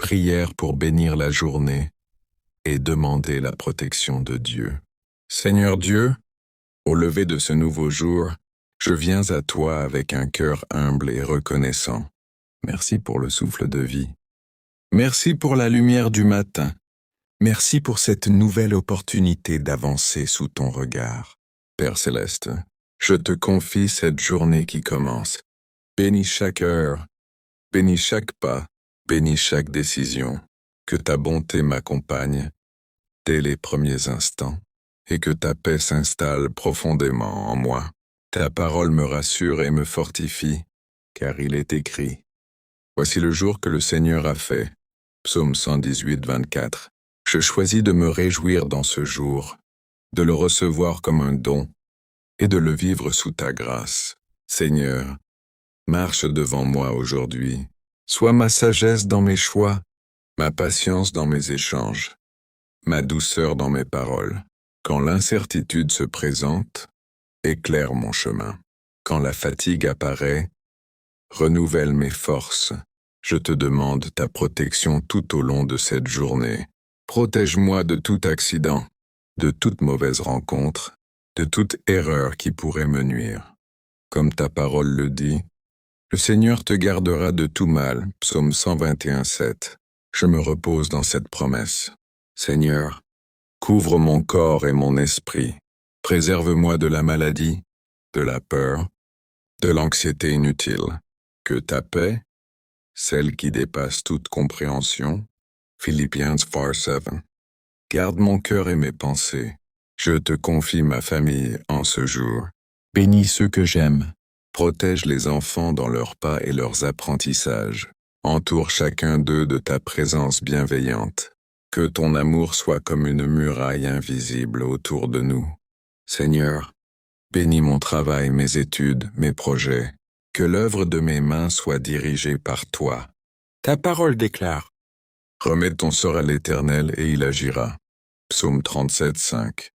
prière pour bénir la journée et demander la protection de Dieu. Seigneur Dieu, au lever de ce nouveau jour, je viens à toi avec un cœur humble et reconnaissant. Merci pour le souffle de vie. Merci pour la lumière du matin. Merci pour cette nouvelle opportunité d'avancer sous ton regard. Père céleste, je te confie cette journée qui commence. Bénis chaque heure, bénis chaque pas, bénis chaque décision. Que ta bonté m'accompagne dès les premiers instants et que ta paix s'installe profondément en moi. Ta parole me rassure et me fortifie, car il est écrit: Voici le jour que le Seigneur a fait. Psaume 118, 24. Je choisis de me réjouir dans ce jour, de le recevoir comme un don et de le vivre sous ta grâce. Seigneur, marche devant moi aujourd'hui. Sois ma sagesse dans mes choix, ma patience dans mes échanges, ma douceur dans mes paroles. Quand l'incertitude se présente, éclaire mon chemin. Quand la fatigue apparaît, renouvelle mes forces. Je te demande ta protection tout au long de cette journée. Protège-moi de tout accident, de toute mauvaise rencontre, de toute erreur qui pourrait me nuire. Comme ta parole le dit, le Seigneur te gardera de tout mal. Psaume 121, 7. Je me repose dans cette promesse. Seigneur, couvre mon corps et mon esprit. Préserve-moi de la maladie, de la peur, de l'anxiété inutile. Que ta paix, celle qui dépasse toute compréhension, Philippiens 4:7, garde mon cœur et mes pensées. Je te confie ma famille en ce jour. Bénis ceux que j'aime. Protège les enfants dans leurs pas et leurs apprentissages. Entoure chacun d'eux de ta présence bienveillante. Que ton amour soit comme une muraille invisible autour de nous. Seigneur, bénis mon travail, mes études, mes projets. Que l'œuvre de mes mains soit dirigée par toi. Ta parole déclare: Remets ton sort à l'Éternel et il agira. Psaume 37, 5.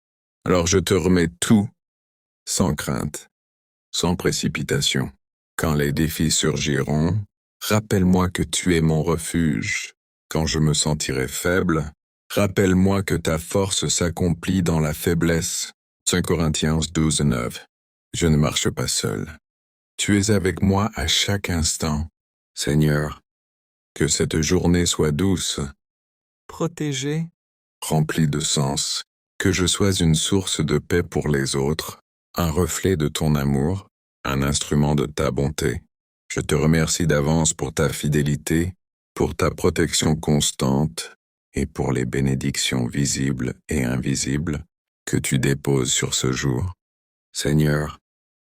Alors je te remets tout, sans crainte, sans précipitation. Quand les défis surgiront, rappelle-moi que tu es mon refuge. Quand je me sentirai faible, rappelle-moi que ta force s'accomplit dans la faiblesse. 5 Corinthiens 12, 9. Je ne marche pas seul. Tu es avec moi à chaque instant. Seigneur, que cette journée soit douce, protégée, remplie de sens, que je sois une source de paix pour les autres, un reflet de ton amour, un instrument de ta bonté. Je te remercie d'avance pour ta fidélité, pour ta protection constante et pour les bénédictions visibles et invisibles que tu déposes sur ce jour. Seigneur,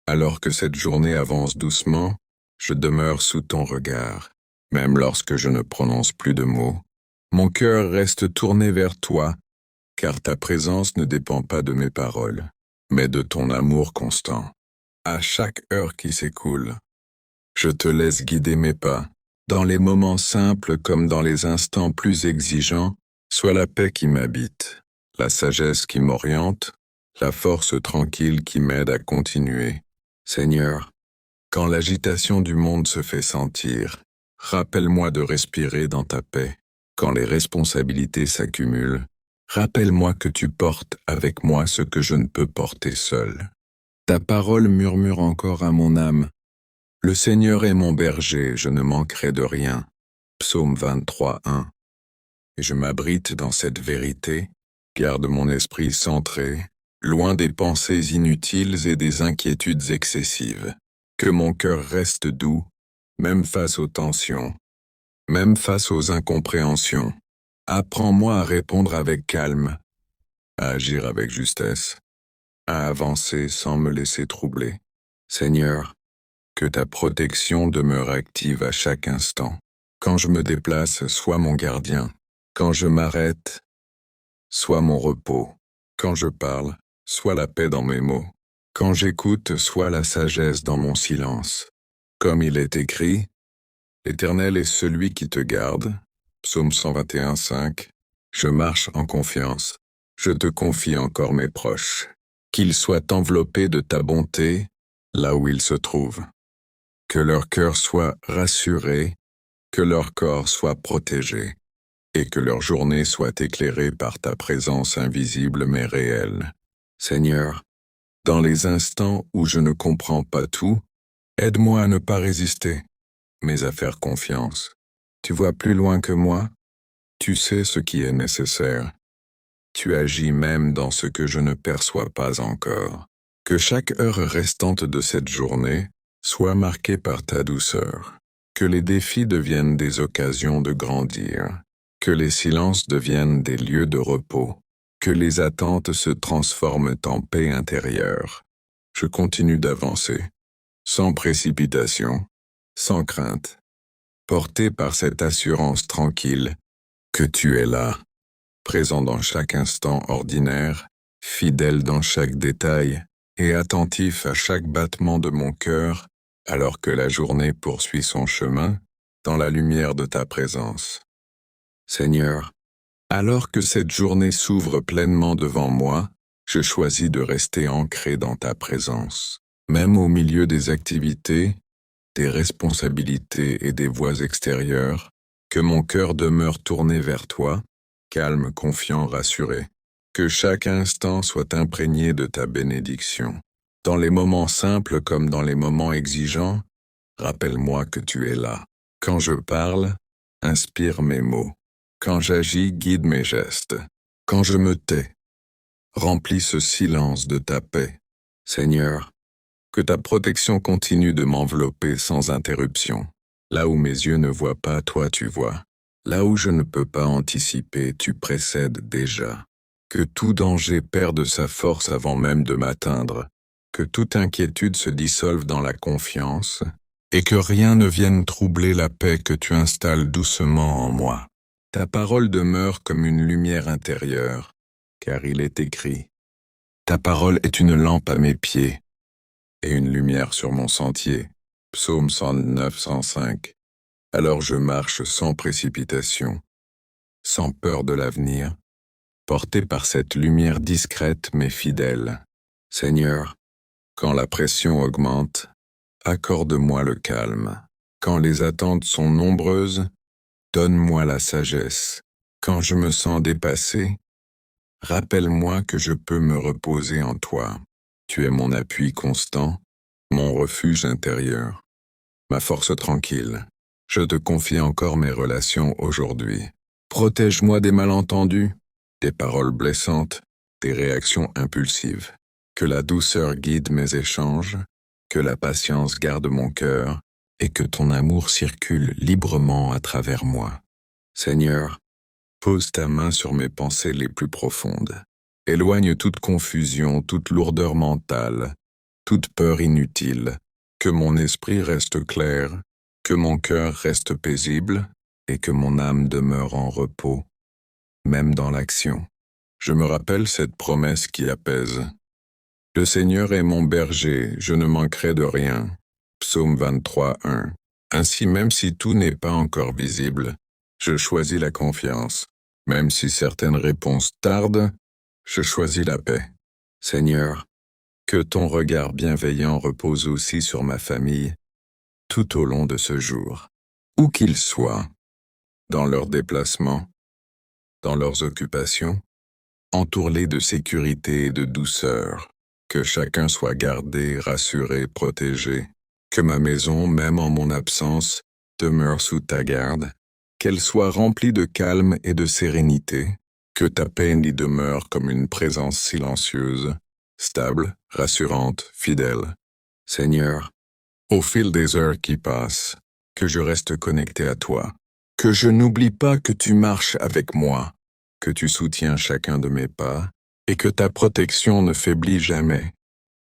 alors que cette journée avance doucement, je demeure sous ton regard. Même lorsque je ne prononce plus de mots, mon cœur reste tourné vers toi, car ta présence ne dépend pas de mes paroles, mais de ton amour constant. À chaque heure qui s'écoule, je te laisse guider mes pas. Dans les moments simples comme dans les instants plus exigeants, sois la paix qui m'habite, la sagesse qui m'oriente, la force tranquille qui m'aide à continuer. Seigneur, quand l'agitation du monde se fait sentir, rappelle-moi de respirer dans ta paix. Quand les responsabilités s'accumulent, rappelle-moi que tu portes avec moi ce que je ne peux porter seul. Ta parole murmure encore à mon âme. Le Seigneur est mon berger, je ne manquerai de rien. Psaume 23, 1. Et je m'abrite dans cette vérité, garde mon esprit centré, loin des pensées inutiles et des inquiétudes excessives. Que mon cœur reste doux, même face aux tensions, même face aux incompréhensions. Apprends-moi à répondre avec calme, à agir avec justesse, à avancer sans me laisser troubler. Seigneur, que ta protection demeure active à chaque instant. Quand je me déplace, sois mon gardien. Quand je m'arrête, sois mon repos. Quand je parle, sois la paix dans mes mots. Quand j'écoute, sois la sagesse dans mon silence. Comme il est écrit, l'Éternel est celui qui te garde. Psaume 121, 5. Je marche en confiance. Je te confie encore mes proches. Qu'ils soient enveloppés de ta bonté, là où ils se trouvent. Que leur cœur soit rassuré, que leur corps soit protégé. et que leur journée soit éclairée par ta présence invisible mais réelle. Seigneur, dans les instants où je ne comprends pas tout, aide-moi à ne pas résister, mais à faire confiance. Tu vois plus loin que moi, tu sais ce qui est nécessaire. Tu agis même dans ce que je ne perçois pas encore. Que chaque heure restante de cette journée soit marquée par ta douceur. Que les défis deviennent des occasions de grandir. Que les silences deviennent des lieux de repos. Que les attentes se transforment en paix intérieure. Je continue d'avancer, sans précipitation, sans crainte, porté par cette assurance tranquille que tu es là, présent dans chaque instant ordinaire, fidèle dans chaque détail et attentif à chaque battement de mon cœur, alors que la journée poursuit son chemin dans la lumière de ta présence. Seigneur, alors que cette journée s'ouvre pleinement devant moi, je choisis de rester ancré dans ta présence, même au milieu des activités, des responsabilités et des voies extérieures, que mon cœur demeure tourné vers toi, calme, confiant, rassuré. Que chaque instant soit imprégné de ta bénédiction. Dans les moments simples comme dans les moments exigeants, rappelle-moi que tu es là. Quand je parle, inspire mes mots. Quand j'agis, guide mes gestes. Quand je me tais, remplis ce silence de ta paix. Seigneur, que ta protection continue de m'envelopper sans interruption. Là où mes yeux ne voient pas, toi tu vois. Là où je ne peux pas anticiper, tu précèdes déjà. Que tout danger perde sa force avant même de m'atteindre. Que toute inquiétude se dissolve dans la confiance, et que rien ne vienne troubler la paix que tu installes doucement en moi. Ta parole demeure comme une lumière intérieure, car il est écrit. Ta parole est une lampe à mes pieds, et une lumière sur mon sentier. Psaume 109-105. Alors je marche sans précipitation, sans peur de l'avenir, porté par cette lumière discrète mais fidèle. Seigneur, quand la pression augmente, accorde-moi le calme. Quand les attentes sont nombreuses, donne-moi la sagesse. Quand je me sens dépassé, rappelle-moi que je peux me reposer en toi. Tu es mon appui constant, mon refuge intérieur, ma force tranquille. Je te confie encore mes relations aujourd'hui. Protège-moi des malentendus, des paroles blessantes, des réactions impulsives. Que la douceur guide mes échanges, que la patience garde mon cœur, et que ton amour circule librement à travers moi. Seigneur, pose ta main sur mes pensées les plus profondes. Éloigne toute confusion, toute lourdeur mentale, toute peur inutile. Que mon esprit reste clair, que mon cœur reste paisible, et que mon âme demeure en repos, même dans l'action. Je me rappelle cette promesse qui apaise. Le Seigneur est mon berger, je ne manquerai de rien. Psaume 23:1. Ainsi, même si tout n'est pas encore visible, je choisis la confiance. Même si certaines réponses tardent, je choisis la paix. Seigneur, que ton regard bienveillant repose aussi sur ma famille, tout au long de ce jour. Où qu'ils soient, dans leurs déplacements, dans leurs occupations, entoure-les de sécurité et de douceur. Que chacun soit gardé, rassuré, protégé. Que ma maison, même en mon absence, demeure sous ta garde. Qu'elle soit remplie de calme et de sérénité. Que ta paix y demeure comme une présence silencieuse, stable, rassurante, fidèle. Seigneur, au fil des heures qui passent, que je reste connecté à toi. Que je n'oublie pas que tu marches avec moi, que tu soutiens chacun de mes pas, et que ta protection ne faiblit jamais.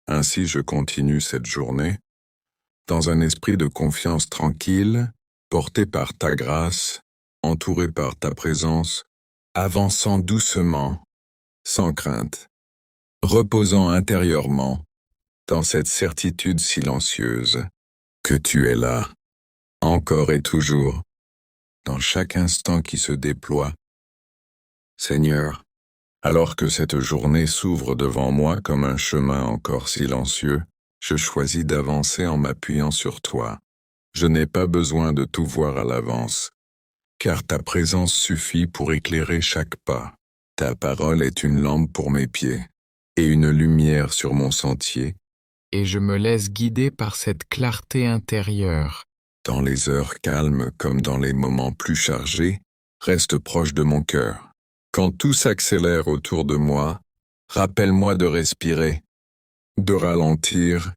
Ainsi je continue cette journée, dans un esprit de confiance tranquille, porté par ta grâce, entouré par ta présence, avançant doucement, sans crainte, reposant intérieurement, dans cette certitude silencieuse, que tu es là, encore et toujours, dans chaque instant qui se déploie. Seigneur, alors que cette journée s'ouvre devant moi comme un chemin encore silencieux, je choisis d'avancer en m'appuyant sur toi. Je n'ai pas besoin de tout voir à l'avance. car ta présence suffit pour éclairer chaque pas. Ta parole est une lampe pour mes pieds, et une lumière sur mon sentier. Et je me laisse guider par cette clarté intérieure. Dans les heures calmes comme dans les moments plus chargés, reste proche de mon cœur. Quand tout s'accélère autour de moi, rappelle-moi de respirer, de ralentir,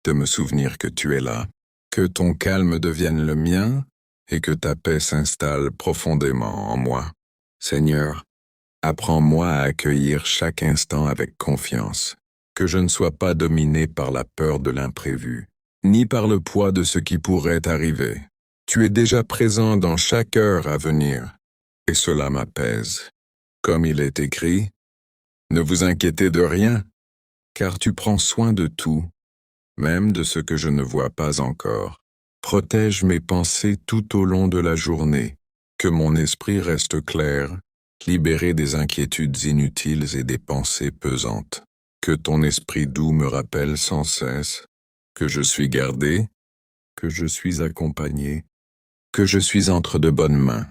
de me souvenir que tu es là, que ton calme devienne le mien et que ta paix s'installe profondément en moi. Seigneur, apprends-moi à accueillir chaque instant avec confiance, que je ne sois pas dominé par la peur de l'imprévu, ni par le poids de ce qui pourrait arriver. Tu es déjà présent dans chaque heure à venir, et cela m'apaise. Comme il est écrit, ne vous inquiétez de rien, car tu prends soin de tout, même de ce que je ne vois pas encore. Protège mes pensées tout au long de la journée, que mon esprit reste clair, libéré des inquiétudes inutiles et des pensées pesantes. Que ton esprit doux me rappelle sans cesse que je suis gardé, que je suis accompagné, que je suis entre de bonnes mains.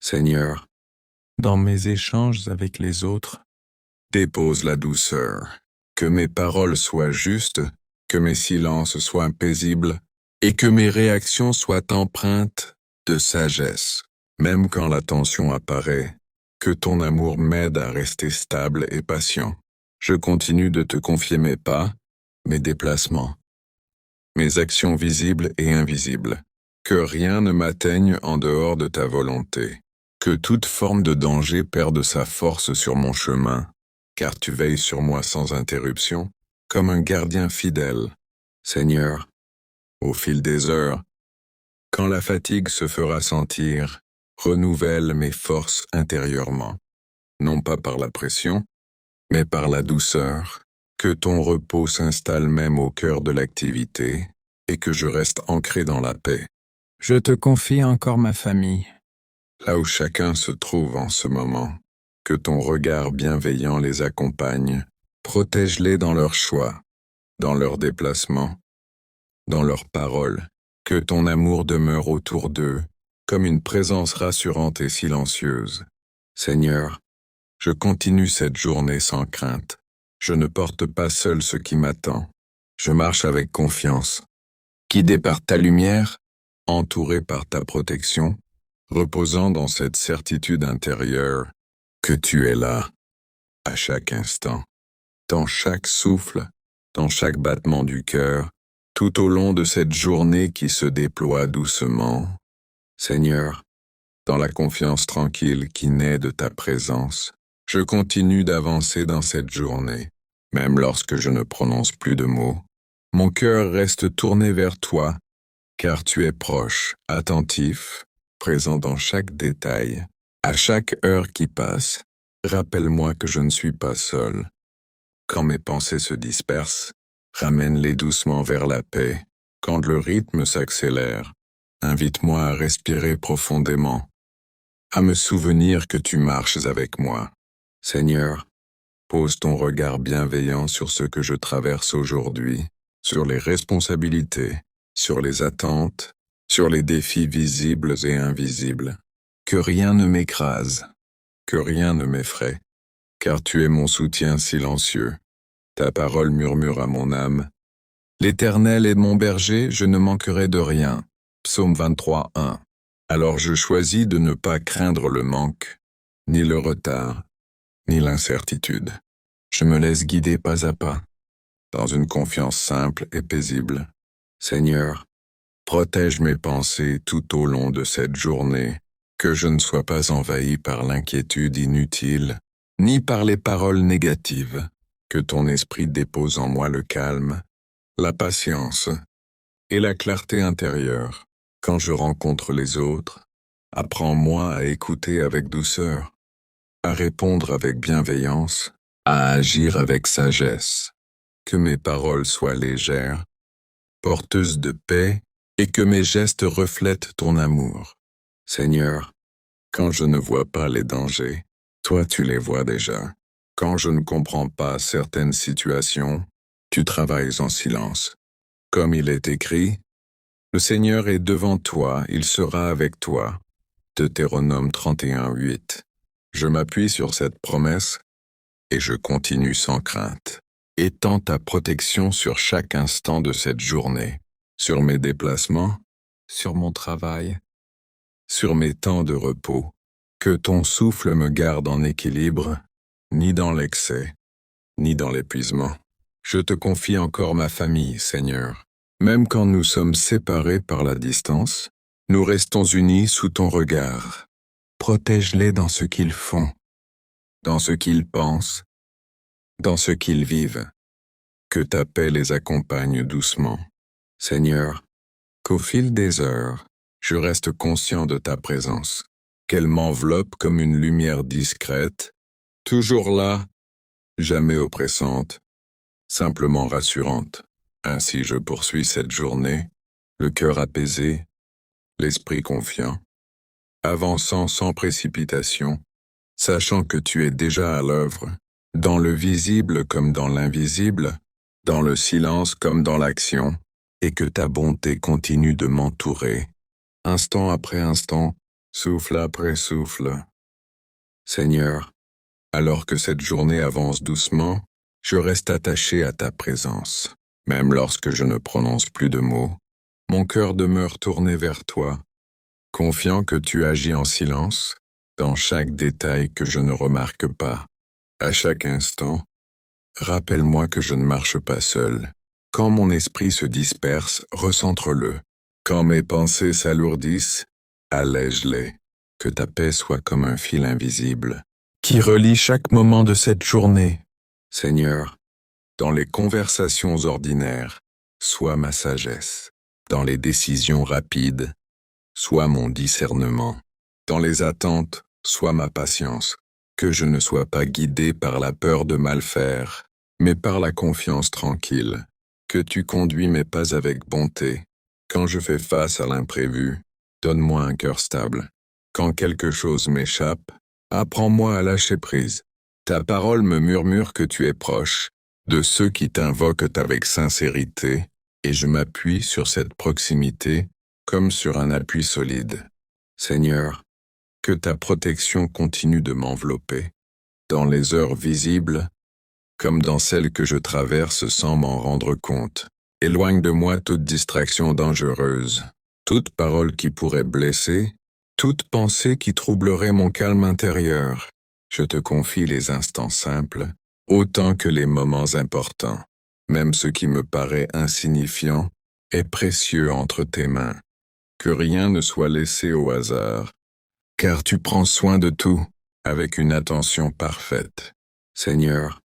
Seigneur, dans mes échanges avec les autres, dépose la douceur, que mes paroles soient justes, que mes silences soient paisibles, et que mes réactions soient empreintes de sagesse. Même quand la tension apparaît, que ton amour m'aide à rester stable et patient. Je continue de te confier mes pas, mes déplacements, mes actions visibles et invisibles. Que rien ne m'atteigne en dehors de ta volonté. Que toute forme de danger perde sa force sur mon chemin, car tu veilles sur moi sans interruption, comme un gardien fidèle. Seigneur, au fil des heures, quand la fatigue se fera sentir, renouvelle mes forces intérieurement, non pas par la pression, mais par la douceur, que ton repos s'installe même au cœur de l'activité, et que je reste ancré dans la paix. Je te confie encore ma famille. Là où chacun se trouve en ce moment, que ton regard bienveillant les accompagne, protège-les dans leurs choix, dans leurs déplacements, dans leurs paroles, que ton amour demeure autour d'eux, comme une présence rassurante et silencieuse. Seigneur, je continue cette journée sans crainte. Je ne porte pas seul ce qui m'attend. Je marche avec confiance, guidé par ta lumière, entouré par ta protection, reposant dans cette certitude intérieure que tu es là, à chaque instant, dans chaque souffle, dans chaque battement du cœur, tout au long de cette journée qui se déploie doucement. Seigneur, dans la confiance tranquille qui naît de ta présence, je continue d'avancer dans cette journée, même lorsque je ne prononce plus de mots. Mon cœur reste tourné vers toi, car tu es proche, attentif, présent dans chaque détail. À chaque heure qui passe, rappelle-moi que je ne suis pas seul. Quand mes pensées se dispersent, ramène-les doucement vers la paix. Quand le rythme s'accélère, invite-moi à respirer profondément, à me souvenir que tu marches avec moi. Seigneur, pose ton regard bienveillant sur ce que je traverse aujourd'hui, sur les responsabilités, sur les attentes, sur les défis visibles et invisibles. Que rien ne m'écrase, que rien ne m'effraie, car tu es mon soutien silencieux. Ta parole murmure à mon âme. L'Éternel est mon berger, je ne manquerai de rien. Psaume 23, 1. Alors je choisis de ne pas craindre le manque, ni le retard, ni l'incertitude. Je me laisse guider pas à pas, dans une confiance simple et paisible. Seigneur, protège mes pensées tout au long de cette journée, que je ne sois pas envahi par l'inquiétude inutile, ni par les paroles négatives, que ton esprit dépose en moi le calme, la patience et la clarté intérieure. Quand je rencontre les autres, apprends-moi à écouter avec douceur, à répondre avec bienveillance, à agir avec sagesse. Que mes paroles soient légères, porteuses de paix, et que mes gestes reflètent ton amour. Seigneur, quand je ne vois pas les dangers, toi tu les vois déjà. Quand je ne comprends pas certaines situations, tu travailles en silence. Comme il est écrit, le Seigneur est devant toi, il sera avec toi. Deutéronome 31:8. Je m'appuie sur cette promesse et je continue sans crainte. Étends ta protection sur chaque instant de cette journée, sur mes déplacements, sur mon travail, sur mes temps de repos. Que ton souffle me garde en équilibre, ni dans l'excès, ni dans l'épuisement. Je te confie encore ma famille, Seigneur. Même quand nous sommes séparés par la distance, nous restons unis sous ton regard. Protège-les dans ce qu'ils font, dans ce qu'ils pensent, dans ce qu'ils vivent. Que ta paix les accompagne doucement. Seigneur, qu'au fil des heures, je reste conscient de ta présence, qu'elle m'enveloppe comme une lumière discrète, toujours là, jamais oppressante, simplement rassurante. Ainsi je poursuis cette journée, le cœur apaisé, l'esprit confiant, avançant sans précipitation, sachant que tu es déjà à l'œuvre, dans le visible comme dans l'invisible, dans le silence comme dans l'action, et que ta bonté continue de m'entourer, instant après instant, souffle après souffle. Seigneur, alors que cette journée avance doucement, je reste attaché à ta présence. Même lorsque je ne prononce plus de mots, mon cœur demeure tourné vers toi, confiant que tu agis en silence, dans chaque détail que je ne remarque pas. À chaque instant, rappelle-moi que je ne marche pas seul. Quand mon esprit se disperse, recentre-le. Quand mes pensées s'alourdissent, allège-les. Que ta paix soit comme un fil invisible, qui relie chaque moment de cette journée. Seigneur, dans les conversations ordinaires, sois ma sagesse. Dans les décisions rapides, sois mon discernement. Dans les attentes, sois ma patience. Que je ne sois pas guidé par la peur de mal faire, mais par la confiance tranquille. Que tu conduis mes pas avec bonté. Quand je fais face à l'imprévu, donne-moi un cœur stable. Quand quelque chose m'échappe, apprends-moi à lâcher prise. Ta parole me murmure que tu es proche de ceux qui t'invoquent avec sincérité, et je m'appuie sur cette proximité comme sur un appui solide. Seigneur, que ta protection continue de m'envelopper, dans les heures visibles, comme dans celles que je traverse sans m'en rendre compte. Éloigne de moi toute distraction dangereuse, toute parole qui pourrait blesser, toute pensée qui troublerait mon calme intérieur. Je te confie les instants simples, autant que les moments importants. Même ce qui me paraît insignifiant est précieux entre tes mains. Que rien ne soit laissé au hasard, car tu prends soin de tout, avec une attention parfaite. Seigneur,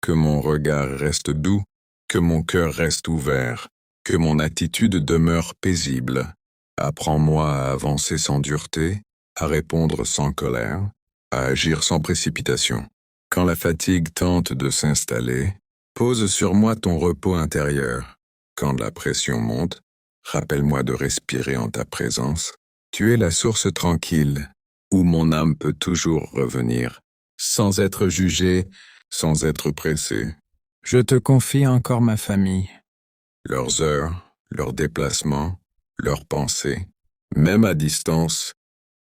que mon regard reste doux, que mon cœur reste ouvert, que mon attitude demeure paisible. Apprends-moi à avancer sans dureté, à répondre sans colère, à agir sans précipitation. Quand la fatigue tente de s'installer, pose sur moi ton repos intérieur. Quand la pression monte, rappelle-moi de respirer en ta présence. Tu es la source tranquille, où mon âme peut toujours revenir, sans être jugée, sans être pressée. Je te confie encore ma famille. Leurs heures, leurs déplacements, leurs pensées, même à distance,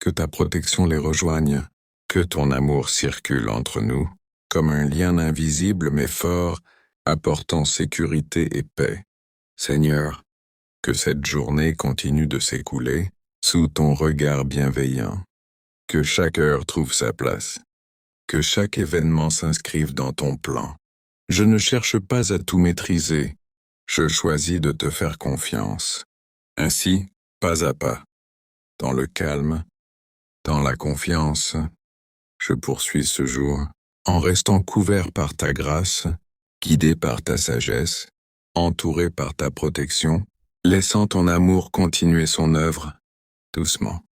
que ta protection les rejoigne, que ton amour circule entre nous, comme un lien invisible mais fort, apportant sécurité et paix. Seigneur, que cette journée continue de s'écouler sous ton regard bienveillant, que chaque heure trouve sa place, que chaque événement s'inscrive dans ton plan. Je ne cherche pas à tout maîtriser, je choisis de te faire confiance. Ainsi, pas à pas, dans le calme, dans la confiance, je poursuis ce jour, en restant couvert par ta grâce, guidé par ta sagesse, entouré par ta protection, laissant ton amour continuer son œuvre, doucement,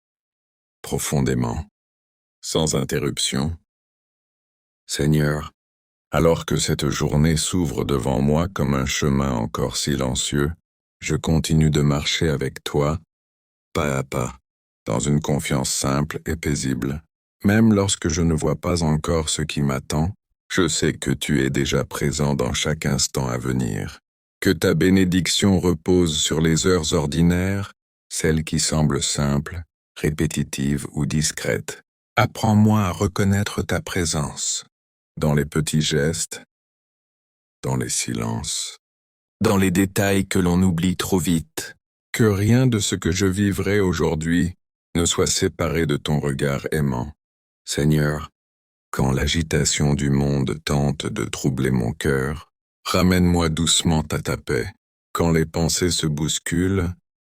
profondément, sans interruption. Seigneur, alors que cette journée s'ouvre devant moi comme un chemin encore silencieux, je continue de marcher avec toi, pas à pas, dans une confiance simple et paisible. Même lorsque je ne vois pas encore ce qui m'attend, je sais que tu es déjà présent dans chaque instant à venir. Que ta bénédiction repose sur les heures ordinaires, celles qui semblent simples, répétitive ou discrète. Apprends-moi à reconnaître ta présence, dans les petits gestes, dans les silences, dans les détails que l'on oublie trop vite. Que rien de ce que je vivrai aujourd'hui ne soit séparé de ton regard aimant. Seigneur, quand l'agitation du monde tente de troubler mon cœur, ramène-moi doucement à ta paix. Quand les pensées se bousculent,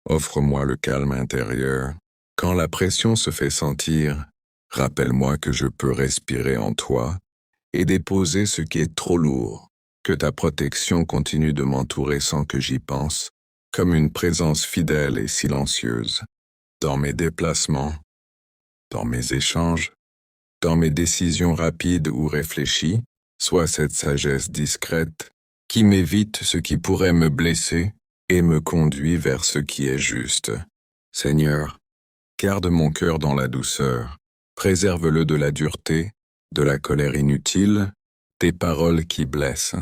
offre-moi le calme intérieur. Quand la pression se fait sentir, rappelle-moi que je peux respirer en toi et déposer ce qui est trop lourd. Que ta protection continue de m'entourer sans que j'y pense, comme une présence fidèle et silencieuse. Dans mes déplacements, dans mes échanges, dans mes décisions rapides ou réfléchies, sois cette sagesse discrète qui m'évite ce qui pourrait me blesser et me conduit vers ce qui est juste. Seigneur, garde mon cœur dans la douceur, préserve-le de la dureté, de la colère inutile, des paroles qui blessent.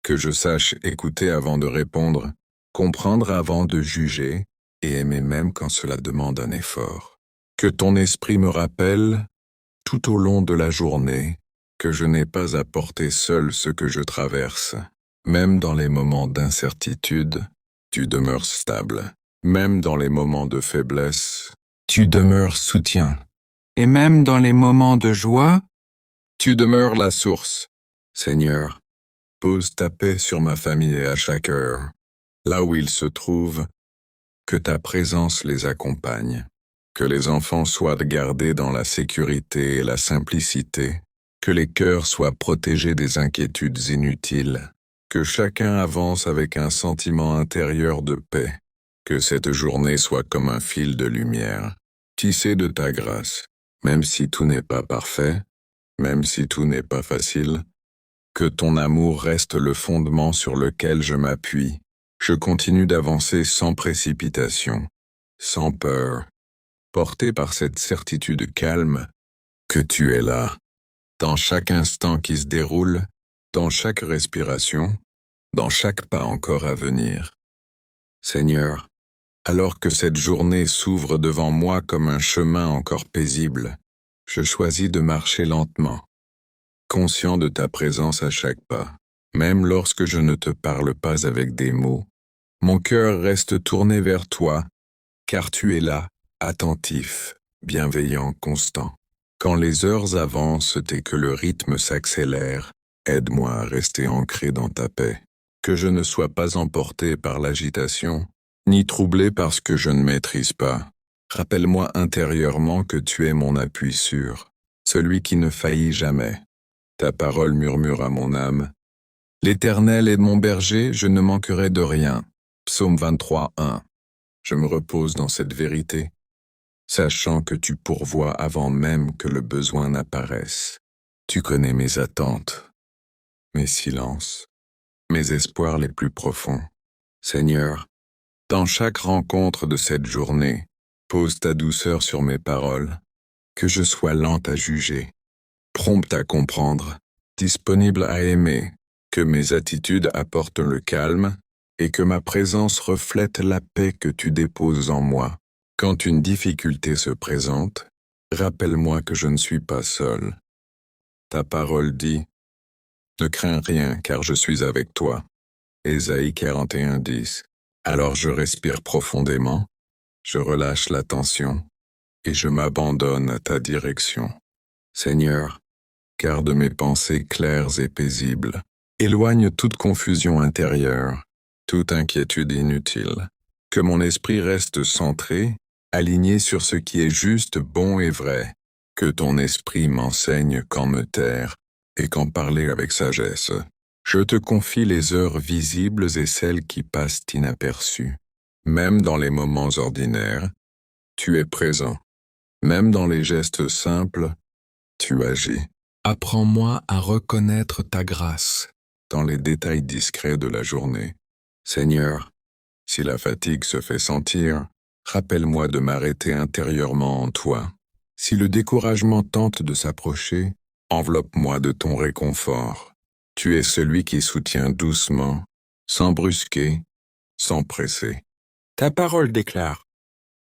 Que je sache écouter avant de répondre, comprendre avant de juger, et aimer même quand cela demande un effort. Que ton esprit me rappelle, tout au long de la journée, que je n'ai pas à porter seul ce que je traverse. Même dans les moments d'incertitude, tu demeures stable. Même dans les moments de faiblesse, tu demeures soutien. Et même dans les moments de joie, tu demeures la source. Seigneur, pose ta paix sur ma famille et à chaque heure. Là où ils se trouvent, que ta présence les accompagne. Que les enfants soient gardés dans la sécurité et la simplicité. Que les cœurs soient protégés des inquiétudes inutiles. Que chacun avance avec un sentiment intérieur de paix. Que cette journée soit comme un fil de lumière, tissé de ta grâce. Même si tout n'est pas parfait, même si tout n'est pas facile, que ton amour reste le fondement sur lequel je m'appuie. Je continue d'avancer sans précipitation, sans peur, porté par cette certitude calme que tu es là, dans chaque instant qui se déroule, dans chaque respiration, dans chaque pas encore à venir. Seigneur, alors que cette journée s'ouvre devant moi comme un chemin encore paisible, je choisis de marcher lentement, conscient de ta présence à chaque pas. Même lorsque je ne te parle pas avec des mots, mon cœur reste tourné vers toi, car tu es là, attentif, bienveillant, constant. Quand les heures avancent et que le rythme s'accélère, aide-moi à rester ancré dans ta paix. Que je ne sois pas emporté par l'agitation, ni troublé par ce que je ne maîtrise pas. Rappelle-moi intérieurement que tu es mon appui sûr, celui qui ne faillit jamais. Ta parole murmure à mon âme. L'Éternel est mon berger, je ne manquerai de rien. Psaume 23, 1. Je me repose dans cette vérité, sachant que tu pourvois avant même que le besoin n'apparaisse. Tu connais mes attentes, mes silences, mes espoirs les plus profonds. Seigneur, dans chaque rencontre de cette journée, pose ta douceur sur mes paroles, que je sois lente à juger, prompte à comprendre, disponible à aimer, que mes attitudes apportent le calme et que ma présence reflète la paix que tu déposes en moi. Quand une difficulté se présente, rappelle-moi que je ne suis pas seul. Ta parole dit « Ne crains rien car je suis avec toi ». Ésaïe 41, 10. Alors je respire profondément, je relâche la tension et je m'abandonne à ta direction. Seigneur, garde mes pensées claires et paisibles. Éloigne toute confusion intérieure, toute inquiétude inutile. Que mon esprit reste centré, aligné sur ce qui est juste, bon et vrai. Que ton esprit m'enseigne quand me taire et quand parler avec sagesse. Je te confie les heures visibles et celles qui passent inaperçues. Même dans les moments ordinaires, tu es présent. Même dans les gestes simples, tu agis. Apprends-moi à reconnaître ta grâce dans les détails discrets de la journée. Seigneur, si la fatigue se fait sentir, rappelle-moi de m'arrêter intérieurement en toi. Si le découragement tente de s'approcher, enveloppe-moi de ton réconfort. Tu es celui qui soutient doucement, sans brusquer, sans presser. Ta parole déclare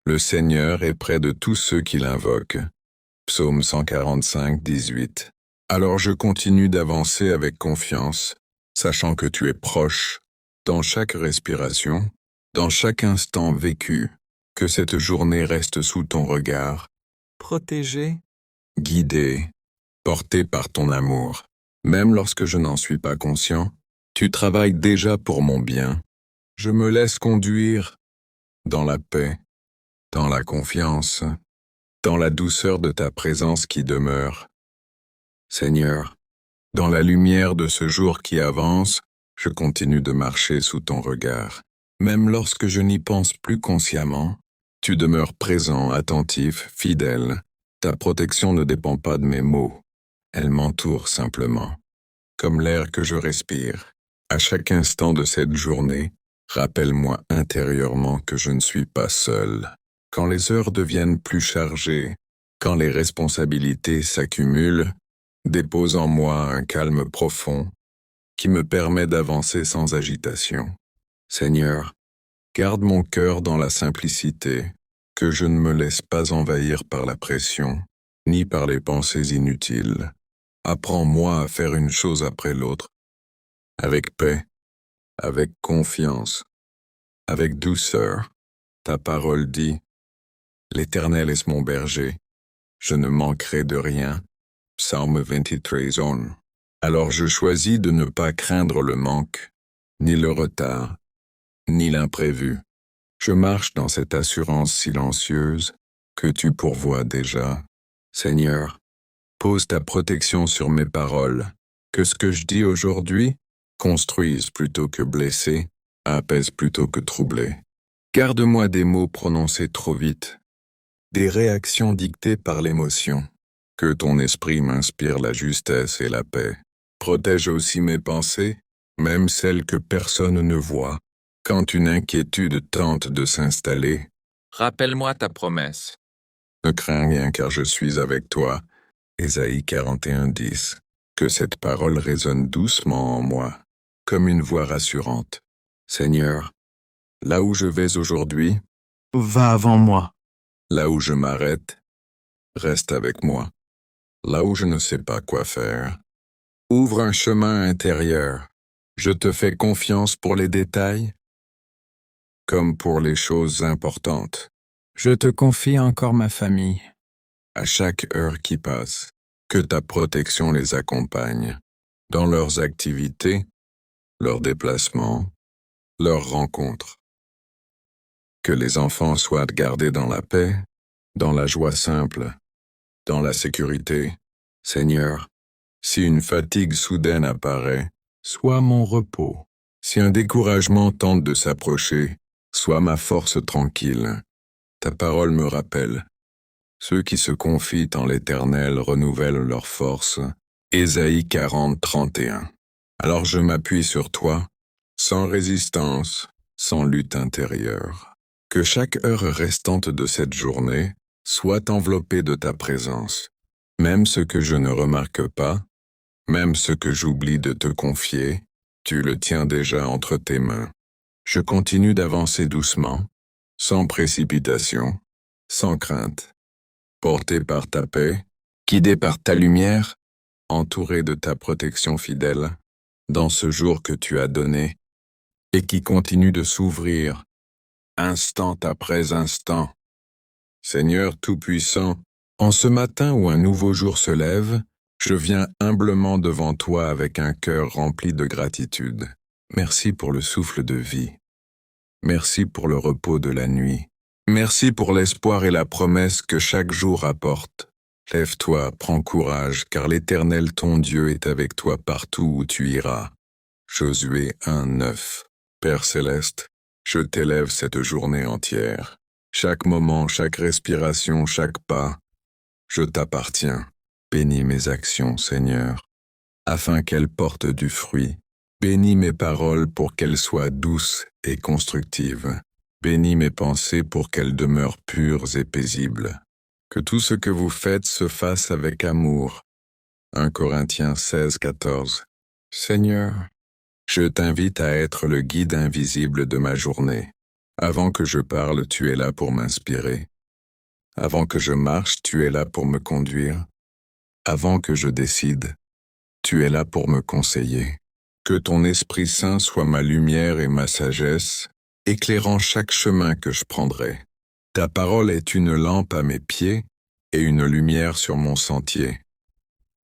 Le Seigneur est près de tous ceux qui l'invoquent. Psaume 145, 18. Alors je continue d'avancer avec confiance, sachant que tu es proche, dans chaque respiration, dans chaque instant vécu, que cette journée reste sous ton regard, protégée, guidée, portée par ton amour. Même lorsque je n'en suis pas conscient, tu travailles déjà pour mon bien. Je me laisse conduire dans la paix, dans la confiance, dans la douceur de ta présence qui demeure. Seigneur, dans la lumière de ce jour qui avance, je continue de marcher sous ton regard. Même lorsque je n'y pense plus consciemment, tu demeures présent, attentif, fidèle. Ta protection ne dépend pas de mes mots. Elle m'entoure simplement. Comme l'air que je respire. À chaque instant de cette journée, rappelle-moi intérieurement que je ne suis pas seul. Quand les heures deviennent plus chargées, quand les responsabilités s'accumulent, dépose en moi un calme profond qui me permet d'avancer sans agitation. Seigneur, garde mon cœur dans la simplicité, que je ne me laisse pas envahir par la pression, ni par les pensées inutiles. Apprends-moi à faire une chose après l'autre, avec paix, avec confiance, avec douceur. Ta parole dit, « L'Éternel est mon berger, je ne manquerai de rien. » Psaume 23 on. Alors je choisis de ne pas craindre le manque, ni le retard, ni l'imprévu. Je marche dans cette assurance silencieuse que tu pourvois déjà. Seigneur, pose ta protection sur mes paroles, que ce que je dis aujourd'hui construise plutôt que blesser, apaise plutôt que troubler. Garde-moi des mots prononcés trop vite, des réactions dictées par l'émotion. Que ton esprit m'inspire la justesse et la paix. Protège aussi mes pensées, même celles que personne ne voit. Quand une inquiétude tente de s'installer, Rappelle-moi ta promesse. ne crains rien car je suis avec toi. Ésaïe 41, 10. Que cette parole résonne doucement en moi, comme une voix rassurante. Seigneur, là où je vais aujourd'hui, Va avant moi. là où je m'arrête, reste avec moi. Là où je ne sais pas quoi faire, ouvre un chemin intérieur. Je te fais confiance pour les détails, comme pour les choses importantes. Je te confie encore ma famille. À chaque heure qui passe, que ta protection les accompagne, dans leurs activités, leurs déplacements, leurs rencontres. Que les enfants soient gardés dans la paix, dans la joie simple, dans la sécurité. Seigneur, si une fatigue soudaine apparaît, sois mon repos. Si un découragement tente de s'approcher, sois ma force tranquille. Ta parole me rappelle. Ceux qui se confient en l'Éternel renouvellent leur force. Ésaïe 40, 31. Alors je m'appuie sur toi, sans résistance, sans lutte intérieure. Que chaque heure restante de cette journée soit enveloppée de ta présence. Même ce que je ne remarque pas, même ce que j'oublie de te confier, tu le tiens déjà entre tes mains. Je continue d'avancer doucement, sans précipitation, sans crainte, porté par ta paix, guidé par ta lumière, entouré de ta protection fidèle, dans ce jour que tu as donné, et qui continue de s'ouvrir, instant après instant. Seigneur Tout-Puissant, en ce matin où un nouveau jour se lève, je viens humblement devant toi avec un cœur rempli de gratitude. Merci pour le souffle de vie. Merci pour le repos de la nuit. Merci pour l'espoir et la promesse que chaque jour apporte. Lève-toi, prends courage, car l'Éternel ton Dieu est avec toi partout où tu iras. Josué 1, 9. Père céleste, je t'élève cette journée entière. Chaque moment, chaque respiration, chaque pas, je t'appartiens. Bénis mes actions, Seigneur, afin qu'elles portent du fruit. Bénis mes paroles pour qu'elles soient douces et constructives. Bénis mes pensées pour qu'elles demeurent pures et paisibles. Que tout ce que vous faites se fasse avec amour. 1 Corinthiens 16, 14. Seigneur, je t'invite à être le guide invisible de ma journée. Avant que je parle, tu es là pour m'inspirer. Avant que je marche, tu es là pour me conduire. Avant que je décide, tu es là pour me conseiller. Que ton Esprit Saint soit ma lumière et ma sagesse, éclairant chaque chemin que je prendrai. Ta parole est une lampe à mes pieds et une lumière sur mon sentier.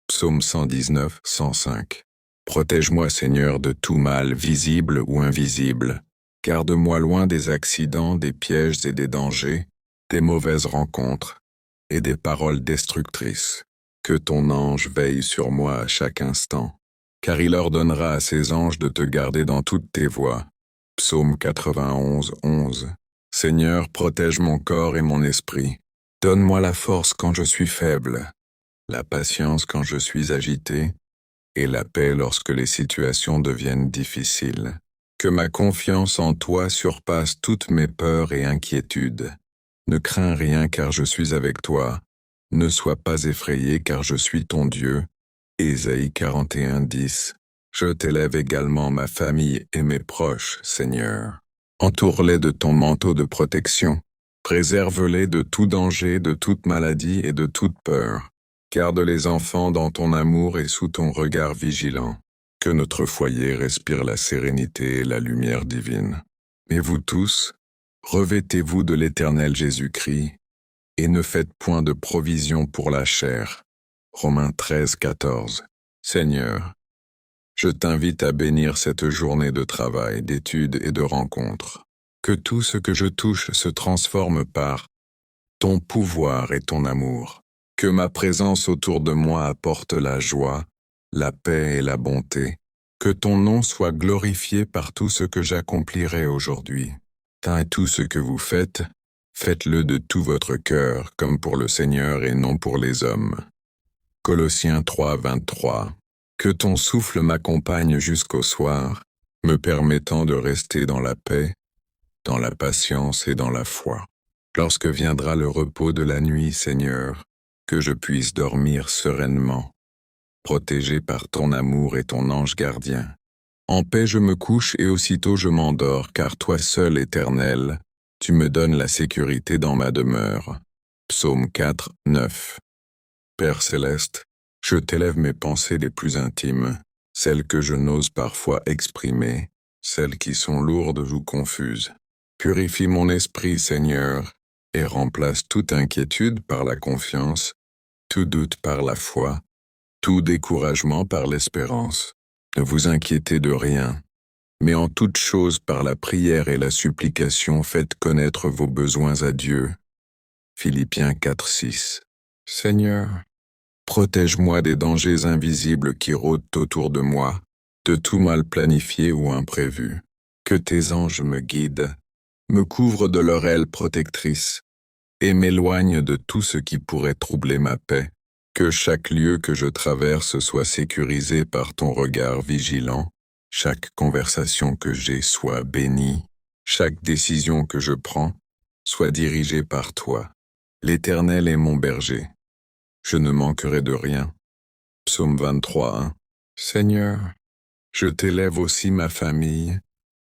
Psaume 119, 105. Protège-moi, Seigneur, de tout mal, visible ou invisible. Garde-moi loin des accidents, des pièges et des dangers, des mauvaises rencontres et des paroles destructrices. Que ton ange veille sur moi à chaque instant, car il ordonnera à ses anges de te garder dans toutes tes voies. Psaume 91, 11. Seigneur, protège mon corps et mon esprit. Donne-moi la force quand je suis faible, la patience quand je suis agité, et la paix lorsque les situations deviennent difficiles. Que ma confiance en toi surpasse toutes mes peurs et inquiétudes. Ne crains rien car je suis avec toi. Ne sois pas effrayé car je suis ton Dieu. Ésaïe 41, 10. Je t'élève également ma famille et mes proches, Seigneur. Entoure-les de ton manteau de protection. Préserve-les de tout danger, de toute maladie et de toute peur. Garde les enfants dans ton amour et sous ton regard vigilant. Que notre foyer respire la sérénité et la lumière divine. Mais vous tous, revêtez-vous de l'Éternel Jésus-Christ, et ne faites point de provision pour la chair. Romains 13, 14. Seigneur, je t'invite à bénir cette journée de travail, d'études et de rencontres. Que tout ce que je touche se transforme par ton pouvoir et ton amour. Que ma présence autour de moi apporte la joie, la paix et la bonté. Que ton nom soit glorifié par tout ce que j'accomplirai aujourd'hui. Et tout ce que vous faites, faites-le de tout votre cœur, comme pour le Seigneur et non pour les hommes. Colossiens 3, 23. Que ton souffle m'accompagne jusqu'au soir, me permettant de rester dans la paix, dans la patience et dans la foi. Lorsque viendra le repos de la nuit, Seigneur, que je puisse dormir sereinement, protégé par ton amour et ton ange gardien. En paix je me couche et aussitôt je m'endors, car toi seul, Éternel, tu me donnes la sécurité dans ma demeure. Psaume 4, 9. Père céleste, je t'élève mes pensées les plus intimes, celles que je n'ose parfois exprimer, celles qui sont lourdes ou confuses. Purifie mon esprit, Seigneur, et remplace toute inquiétude par la confiance, tout doute par la foi, tout découragement par l'espérance. Ne vous inquiétez de rien, mais en toute chose par la prière et la supplication faites connaître vos besoins à Dieu. Philippiens 4, 6. Seigneur, protège-moi des dangers invisibles qui rôdent autour de moi, de tout mal planifié ou imprévu. Que tes anges me guident, me couvrent de leur aile protectrice, et m'éloignent de tout ce qui pourrait troubler ma paix. Que chaque lieu que je traverse soit sécurisé par ton regard vigilant, chaque conversation que j'ai soit bénie, chaque décision que je prends soit dirigée par toi. L'Éternel est mon berger. Je ne manquerai de rien. Psaume 23, 1. Seigneur, je t'élève aussi ma famille,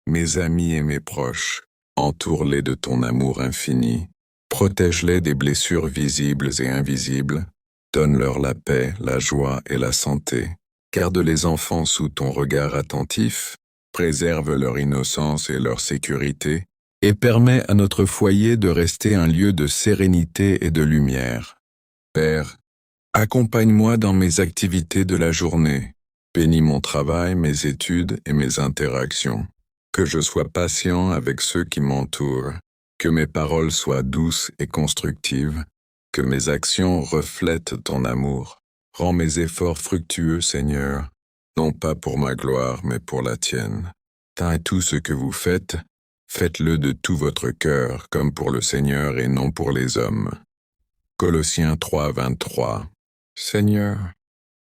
mes amis et mes proches. Entoure-les de ton amour infini. Protège-les des blessures visibles et invisibles. Donne-leur la paix, la joie et la santé. Garde les enfants sous ton regard attentif. Préserve leur innocence et leur sécurité. Et permets à notre foyer de rester un lieu de sérénité et de lumière. Père, accompagne-moi dans mes activités de la journée. Bénis mon travail, mes études et mes interactions. Que je sois patient avec ceux qui m'entourent. Que mes paroles soient douces et constructives. Que mes actions reflètent ton amour. Rends mes efforts fructueux, Seigneur, non pas pour ma gloire, mais pour la tienne. Et tout ce que vous faites, faites-le de tout votre cœur, comme pour le Seigneur et non pour les hommes. Colossiens 3, 23. Seigneur,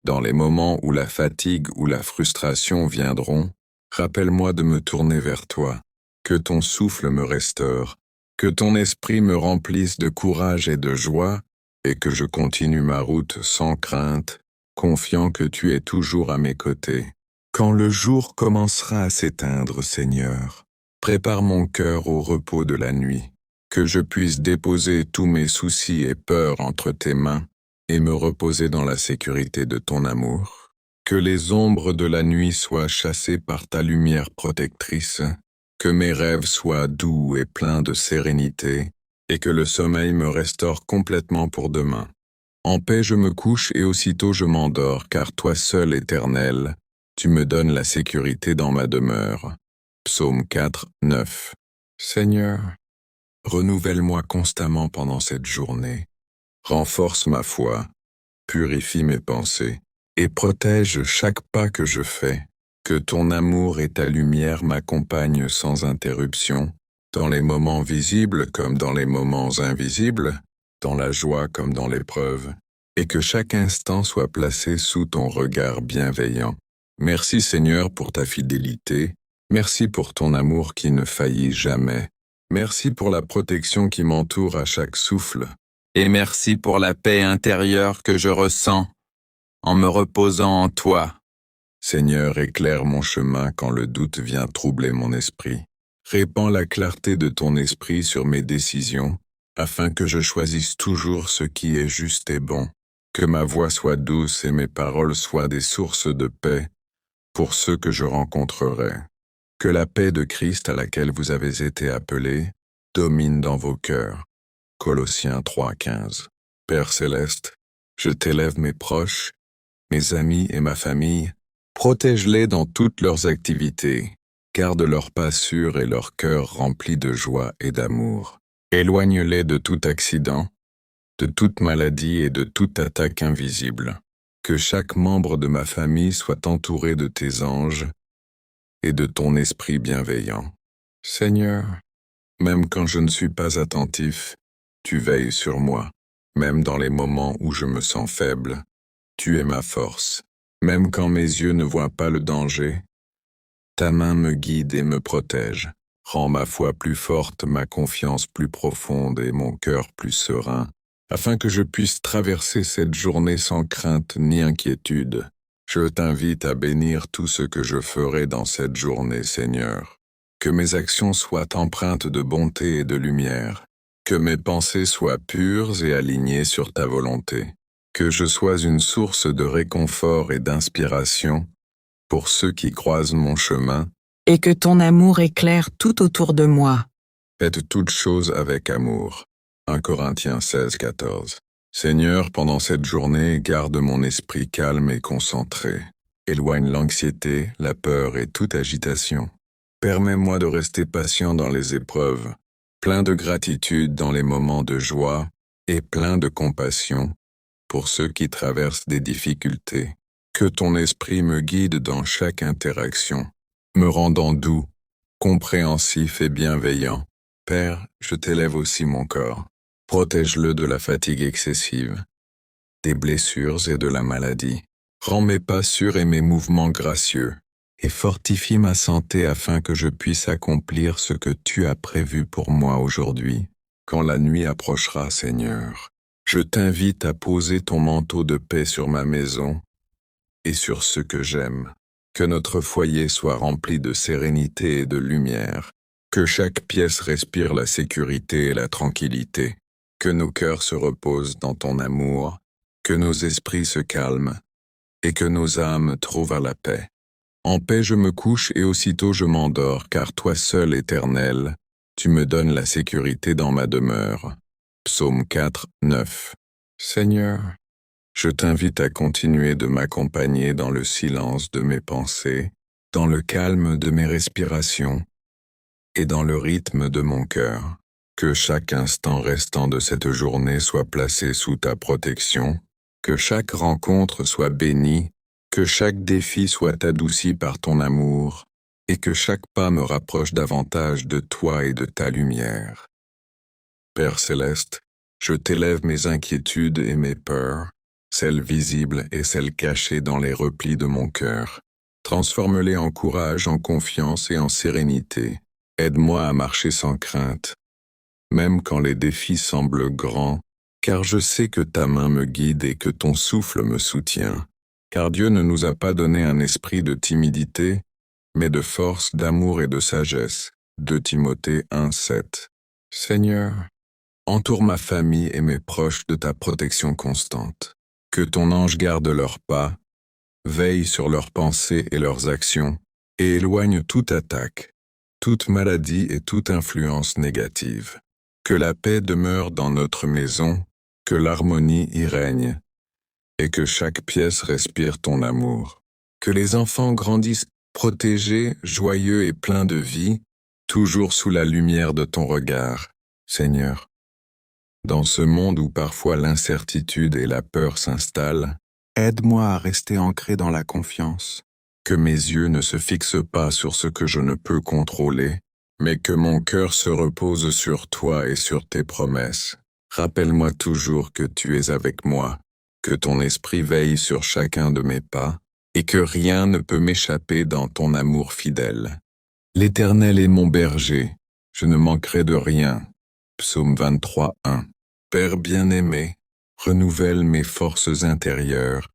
dans les moments où la fatigue ou la frustration viendront, rappelle-moi de me tourner vers toi. Que ton souffle me restaure. Que ton esprit me remplisse de courage et de joie, et que je continue ma route sans crainte, confiant que tu es toujours à mes côtés. Quand le jour commencera à s'éteindre, Seigneur, Prépare mon cœur au repos de la nuit, que je puisse déposer tous mes soucis et peurs entre tes mains et me reposer dans la sécurité de ton amour. Que les ombres de la nuit soient chassées par ta lumière protectrice, que mes rêves soient doux et pleins de sérénité, et que le sommeil me restaure complètement pour demain. En paix je me couche et aussitôt je m'endors, car toi seul, Éternel, tu me donnes la sécurité dans ma demeure. Psaume 4, 9. Seigneur, renouvelle-moi constamment pendant cette journée. Renforce ma foi, purifie mes pensées, et protège chaque pas que je fais. Que ton amour et ta lumière m'accompagnent sans interruption, dans les moments visibles comme dans les moments invisibles, dans la joie comme dans l'épreuve, et que chaque instant soit placé sous ton regard bienveillant. Merci Seigneur pour ta fidélité, merci pour ton amour qui ne faillit jamais, merci pour la protection qui m'entoure à chaque souffle, et merci pour la paix intérieure que je ressens en me reposant en toi. Seigneur, éclaire mon chemin quand le doute vient troubler mon esprit. Répands la clarté de ton esprit sur mes décisions, afin que je choisisse toujours ce qui est juste et bon. Que ma voix soit douce et mes paroles soient des sources de paix pour ceux que je rencontrerai. Que la paix de Christ à laquelle vous avez été appelés domine dans vos cœurs. Colossiens 3,15. Père céleste, je t'élève mes proches, mes amis et ma famille. Protège-les dans toutes leurs activités, garde leurs pas sûrs et leur cœur rempli de joie et d'amour. Éloigne-les de tout accident, de toute maladie et de toute attaque invisible. Que chaque membre de ma famille soit entouré de tes anges et de ton esprit bienveillant. Seigneur, même quand je ne suis pas attentif, tu veilles sur moi. Même dans les moments où je me sens faible, tu es ma force. Même quand mes yeux ne voient pas le danger, ta main me guide et me protège. Rends ma foi plus forte, ma confiance plus profonde et mon cœur plus serein, afin que je puisse traverser cette journée sans crainte ni inquiétude. Je t'invite à bénir tout ce que je ferai dans cette journée, Seigneur. Que mes actions soient empreintes de bonté et de lumière. Que mes pensées soient pures et alignées sur ta volonté. Que je sois une source de réconfort et d'inspiration pour ceux qui croisent mon chemin. Et que ton amour éclaire tout autour de moi. Faites toutes choses avec amour. 1 Corinthiens 16, 14. Seigneur, pendant cette journée, garde mon esprit calme et concentré. Éloigne l'anxiété, la peur et toute agitation. Permets-moi de rester patient dans les épreuves, plein de gratitude dans les moments de joie et plein de compassion pour ceux qui traversent des difficultés. Que ton esprit me guide dans chaque interaction, me rendant doux, compréhensif et bienveillant. Père, je t'élève aussi mon corps. Protège-le de la fatigue excessive, des blessures et de la maladie. Rends mes pas sûrs et mes mouvements gracieux, et fortifie ma santé afin que je puisse accomplir ce que tu as prévu pour moi aujourd'hui. Quand la nuit approchera, Seigneur, je t'invite à poser ton manteau de paix sur ma maison et sur ceux que j'aime. Que notre foyer soit rempli de sérénité et de lumière. Que chaque pièce respire la sécurité et la tranquillité. Que nos cœurs se reposent dans ton amour. Que nos esprits se calment et que nos âmes trouvent la paix. En paix je me couche et aussitôt je m'endors, car toi seul, Éternel, tu me donnes la sécurité dans ma demeure. Psaume 4, 9. Seigneur, je t'invite à continuer de m'accompagner dans le silence de mes pensées, dans le calme de mes respirations et dans le rythme de mon cœur. Que chaque instant restant de cette journée soit placé sous ta protection, que chaque rencontre soit bénie, que chaque défi soit adouci par ton amour, et que chaque pas me rapproche davantage de toi et de ta lumière. Père céleste, je t'élève mes inquiétudes et mes peurs, celles visibles et celles cachées dans les replis de mon cœur. Transforme-les en courage, en confiance et en sérénité. Aide-moi à marcher sans crainte, même quand les défis semblent grands, car je sais que ta main me guide et que ton souffle me soutient. Car Dieu ne nous a pas donné un esprit de timidité, mais de force, d'amour et de sagesse. 2 Timothée 1:7. Seigneur, entoure ma famille et mes proches de ta protection constante. Que ton ange garde leurs pas, veille sur leurs pensées et leurs actions, et éloigne toute attaque, toute maladie et toute influence négative. Que la paix demeure dans notre maison, que l'harmonie y règne, et que chaque pièce respire ton amour. Que les enfants grandissent protégés, joyeux et pleins de vie, toujours sous la lumière de ton regard, Seigneur. Dans ce monde où parfois l'incertitude et la peur s'installent, aide-moi à rester ancré dans la confiance. Que mes yeux ne se fixent pas sur ce que je ne peux contrôler, mais que mon cœur se repose sur toi et sur tes promesses. Rappelle-moi toujours que tu es avec moi, que ton esprit veille sur chacun de mes pas, et que rien ne peut m'échapper dans ton amour fidèle. L'Éternel est mon berger, je ne manquerai de rien. Psaume 23:1. Père bien-aimé, renouvelle mes forces intérieures,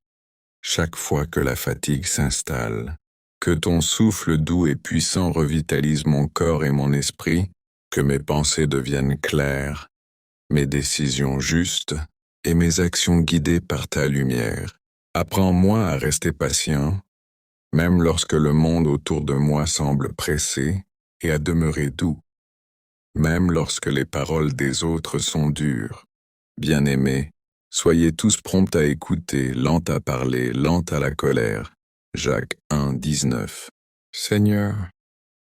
chaque fois que la fatigue s'installe. Que ton souffle doux et puissant revitalise mon corps et mon esprit, que mes pensées deviennent claires, mes décisions justes et mes actions guidées par ta lumière. Apprends-moi à rester patient, même lorsque le monde autour de moi semble pressé, et à demeurer doux, même lorsque les paroles des autres sont dures. Bien-aimés, soyez tous prompts à écouter, lents à parler, lents à la colère. Jacques 1:19. Seigneur,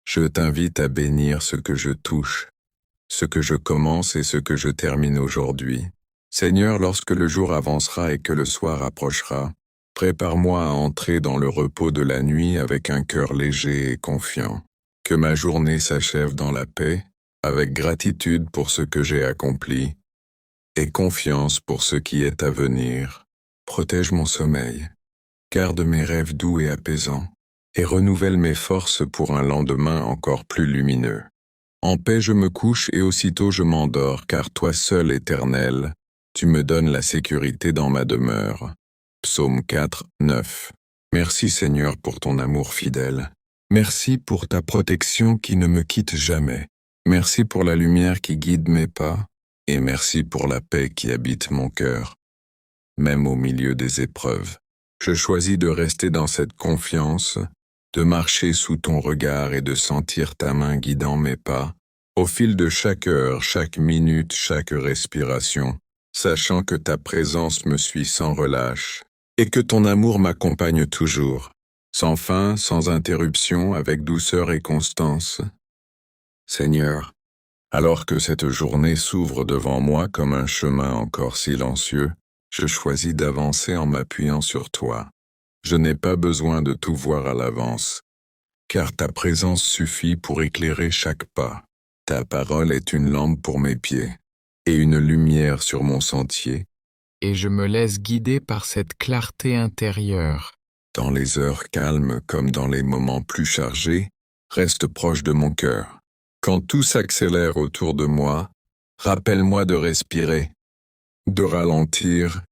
je t'invite à bénir ce que je touche, ce que je commence et ce que je termine aujourd'hui. Seigneur, lorsque le jour avancera et que le soir approchera, prépare-moi à entrer dans le repos de la nuit avec un cœur léger et confiant. Que ma journée s'achève dans la paix, avec gratitude pour ce que j'ai accompli, et confiance pour ce qui est à venir. Protège mon sommeil, garde mes rêves doux et apaisants, et renouvelle mes forces pour un lendemain encore plus lumineux. En paix je me couche et aussitôt je m'endors, car toi seul, Éternel, tu me donnes la sécurité dans ma demeure. Psaume 4:9. Merci Seigneur pour ton amour fidèle. Merci pour ta protection qui ne me quitte jamais. Merci pour la lumière qui guide mes pas, et merci pour la paix qui habite mon cœur. Même au milieu des épreuves, je choisis de rester dans cette confiance, de marcher sous ton regard et de sentir ta main guidant mes pas, au fil de chaque heure, chaque minute, chaque respiration, sachant que ta présence me suit sans relâche, et que ton amour m'accompagne toujours, sans fin, sans interruption, avec douceur et constance. Seigneur, alors que cette journée s'ouvre devant moi comme un chemin encore silencieux, je choisis d'avancer en m'appuyant sur toi. Je n'ai pas besoin de tout voir à l'avance, car ta présence suffit pour éclairer chaque pas. Ta parole est une lampe pour mes pieds, et une lumière sur mon sentier. Et je me laisse guider par cette clarté intérieure. Dans les heures calmes comme dans les moments plus chargés, reste proche de mon cœur. Quand tout s'accélère autour de moi, rappelle-moi de respirer, de ralentir,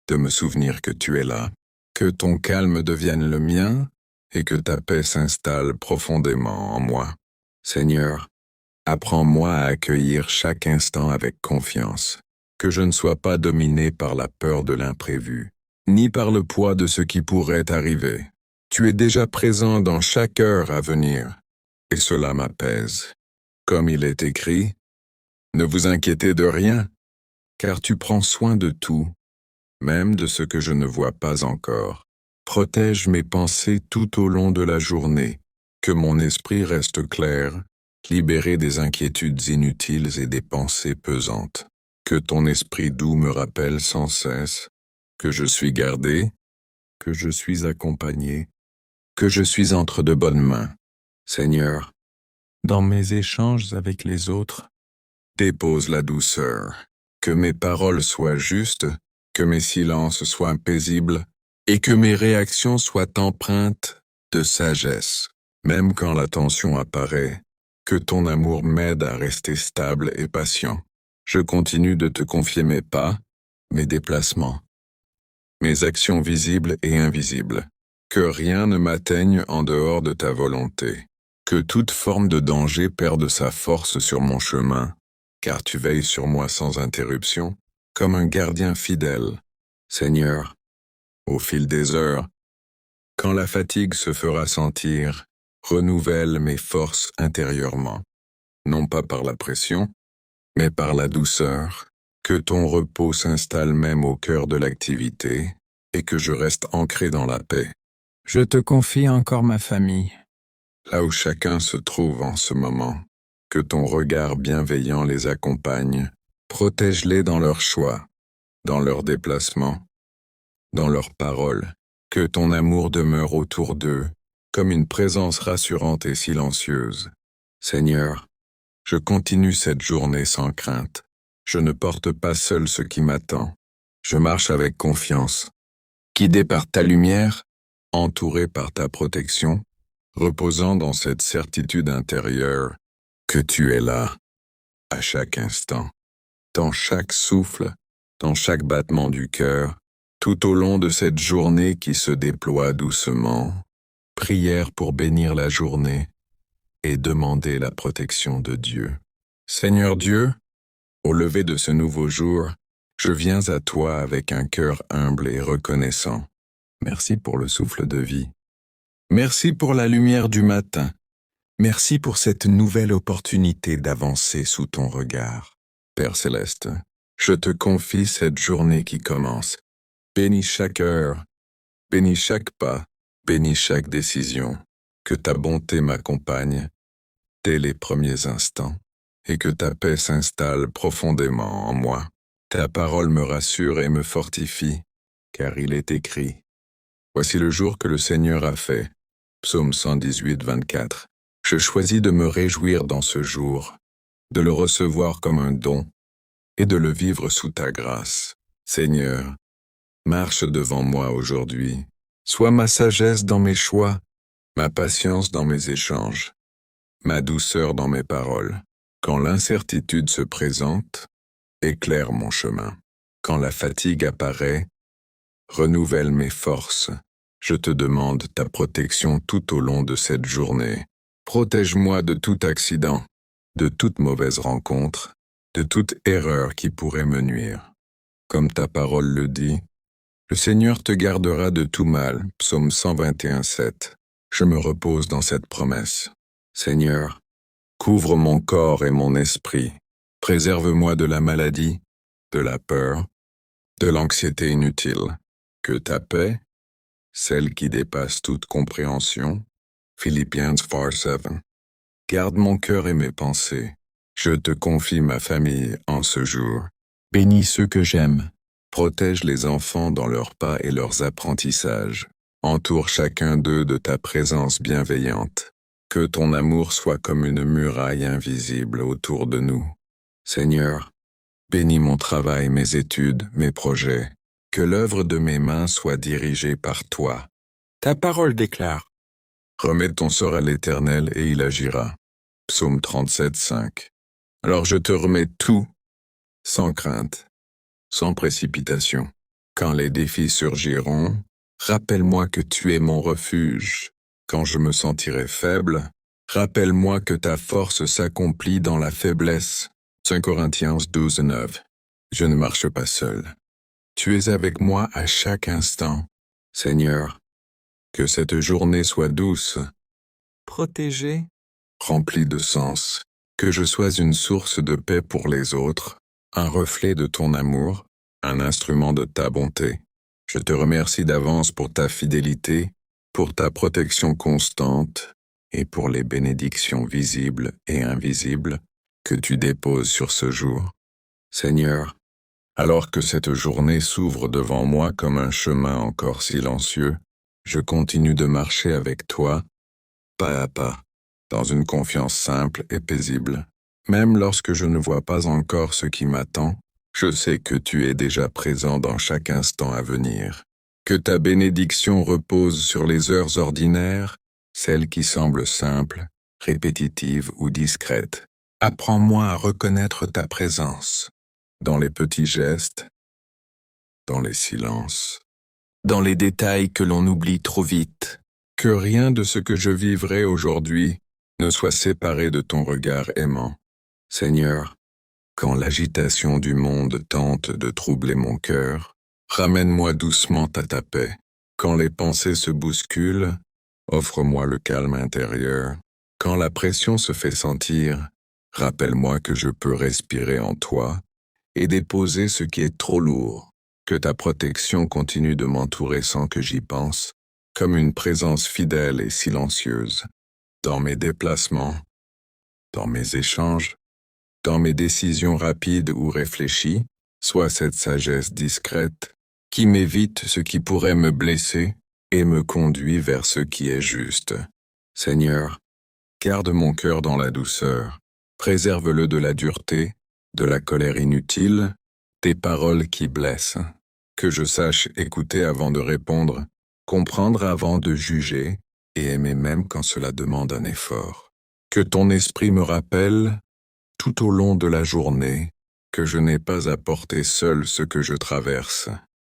de me souvenir que tu es là. Que ton calme devienne le mien et que ta paix s'installe profondément en moi. Seigneur, apprends-moi à accueillir chaque instant avec confiance, que je ne sois pas dominé par la peur de l'imprévu, ni par le poids de ce qui pourrait arriver. Tu es déjà présent dans chaque heure à venir, et cela m'apaise. Comme il est écrit, ne vous inquiétez de rien, car tu prends soin de tout, même de ce que je ne vois pas encore. Protège mes pensées tout au long de la journée, que mon esprit reste clair, libéré des inquiétudes inutiles et des pensées pesantes. Que ton esprit doux me rappelle sans cesse que je suis gardé, que je suis accompagné, que je suis entre de bonnes mains. Seigneur, dans mes échanges avec les autres, dépose la douceur, que mes paroles soient justes, que mes silences soient paisibles, et que mes réactions soient empreintes de sagesse. Même quand la tension apparaît, que ton amour m'aide à rester stable et patient. Je continue de te confier mes pas, mes déplacements, mes actions visibles et invisibles. Que rien ne m'atteigne en dehors de ta volonté. Que toute forme de danger perde sa force sur mon chemin, car tu veilles sur moi sans interruption, comme un gardien fidèle. Seigneur, au fil des heures, quand la fatigue se fera sentir, renouvelle mes forces intérieurement, non pas par la pression, mais par la douceur, que ton repos s'installe même au cœur de l'activité, et que je reste ancré dans la paix. Je te confie encore ma famille. Là où chacun se trouve en ce moment, que ton regard bienveillant les accompagne, protège-les dans leurs choix, dans leurs déplacements, dans leurs paroles, que ton amour demeure autour d'eux, comme une présence rassurante et silencieuse. Seigneur, je continue cette journée sans crainte. Je ne porte pas seul ce qui m'attend. Je marche avec confiance, guidé par ta lumière, entouré par ta protection, reposant dans cette certitude intérieure que tu es là, à chaque instant, dans chaque souffle, dans chaque battement du cœur, tout au long de cette journée qui se déploie doucement. Prière pour bénir la journée et demander la protection de Dieu. Seigneur Dieu, au lever de ce nouveau jour, je viens à toi avec un cœur humble et reconnaissant. Merci pour le souffle de vie. Merci pour la lumière du matin. Merci pour cette nouvelle opportunité d'avancer sous ton regard. Père céleste, je te confie cette journée qui commence. Bénis chaque heure, bénis chaque pas, bénis chaque décision. Que ta bonté m'accompagne dès les premiers instants et que ta paix s'installe profondément en moi. Ta parole me rassure et me fortifie, car il est écrit. Voici le jour que le Seigneur a fait. Psaume 118, 24. Je choisis de me réjouir dans ce jour, de le recevoir comme un don et de le vivre sous ta grâce. Seigneur, marche devant moi aujourd'hui. Sois ma sagesse dans mes choix, ma patience dans mes échanges, ma douceur dans mes paroles. Quand l'incertitude se présente, éclaire mon chemin. Quand la fatigue apparaît, renouvelle mes forces. Je te demande ta protection tout au long de cette journée. Protège-moi de tout accident, de toute mauvaise rencontre, de toute erreur qui pourrait me nuire. Comme ta parole le dit, le Seigneur te gardera de tout mal. Psaume 121, 7. Je me repose dans cette promesse. Seigneur, couvre mon corps et mon esprit. Préserve-moi de la maladie, de la peur, de l'anxiété inutile. Que ta paix, celle qui dépasse toute compréhension, Philippiens 4:7, garde mon cœur et mes pensées. Je te confie ma famille en ce jour. Bénis ceux que j'aime. Protège les enfants dans leurs pas et leurs apprentissages. Entoure chacun d'eux de ta présence bienveillante. Que ton amour soit comme une muraille invisible autour de nous. Seigneur, bénis mon travail, mes études, mes projets. Que l'œuvre de mes mains soit dirigée par toi. Ta parole déclare. Remets ton sort à l'Éternel et il agira. Psaume 37, 5. Alors je te remets tout, sans crainte, sans précipitation. Quand les défis surgiront, rappelle-moi que tu es mon refuge. Quand je me sentirai faible, rappelle-moi que ta force s'accomplit dans la faiblesse. 5 Corinthiens 12, 9. Je ne marche pas seul. Tu es avec moi à chaque instant. Seigneur, que cette journée soit douce, protégée, remplie de sens. Que je sois une source de paix pour les autres, un reflet de ton amour, un instrument de ta bonté. Je te remercie d'avance pour ta fidélité, pour ta protection constante et pour les bénédictions visibles et invisibles que tu déposes sur ce jour. Seigneur, alors que cette journée s'ouvre devant moi comme un chemin encore silencieux, je continue de marcher avec toi, pas à pas, dans une confiance simple et paisible. Même lorsque je ne vois pas encore ce qui m'attend, je sais que tu es déjà présent dans chaque instant à venir. Que ta bénédiction repose sur les heures ordinaires, celles qui semblent simples, répétitives ou discrètes. Apprends-moi à reconnaître ta présence, dans les petits gestes, dans les silences, dans les détails que l'on oublie trop vite. Que rien de ce que je vivrai aujourd'hui ne soient séparés de ton regard aimant. Seigneur, quand l'agitation du monde tente de troubler mon cœur, ramène-moi doucement à ta paix. Quand les pensées se bousculent, offre-moi le calme intérieur. Quand la pression se fait sentir, rappelle-moi que je peux respirer en toi et déposer ce qui est trop lourd. Que ta protection continue de m'entourer sans que j'y pense, comme une présence fidèle et silencieuse. Dans mes déplacements, dans mes échanges, dans mes décisions rapides ou réfléchies, sois cette sagesse discrète qui m'évite ce qui pourrait me blesser et me conduit vers ce qui est juste. Seigneur, garde mon cœur dans la douceur, préserve-le de la dureté, de la colère inutile, des paroles qui blessent. Que je sache écouter avant de répondre, comprendre avant de juger, et aimer même quand cela demande un effort. Que ton esprit me rappelle, tout au long de la journée, que je n'ai pas à porter seul ce que je traverse.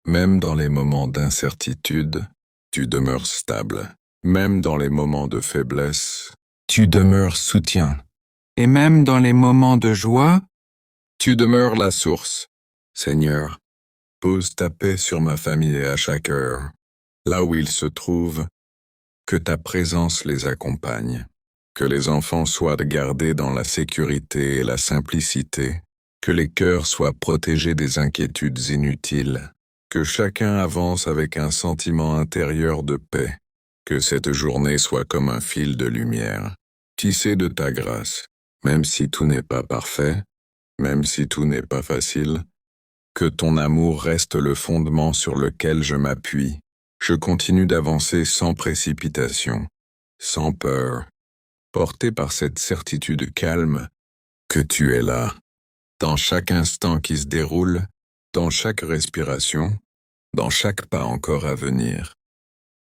Même dans les moments d'incertitude, tu demeures stable. Même dans les moments de faiblesse, tu demeures soutien. Et même dans les moments de joie, tu demeures la source. Seigneur, pose ta paix sur ma famille et à chaque heure. Là où ils se trouvent, que ta présence les accompagne. Que les enfants soient gardés dans la sécurité et la simplicité. Que les cœurs soient protégés des inquiétudes inutiles. Que chacun avance avec un sentiment intérieur de paix. Que cette journée soit comme un fil de lumière, tissé de ta grâce, même si tout n'est pas parfait, même si tout n'est pas facile. Que ton amour reste le fondement sur lequel je m'appuie. Je continue d'avancer sans précipitation, sans peur, porté par cette certitude calme que tu es là, dans chaque instant qui se déroule, dans chaque respiration, dans chaque pas encore à venir.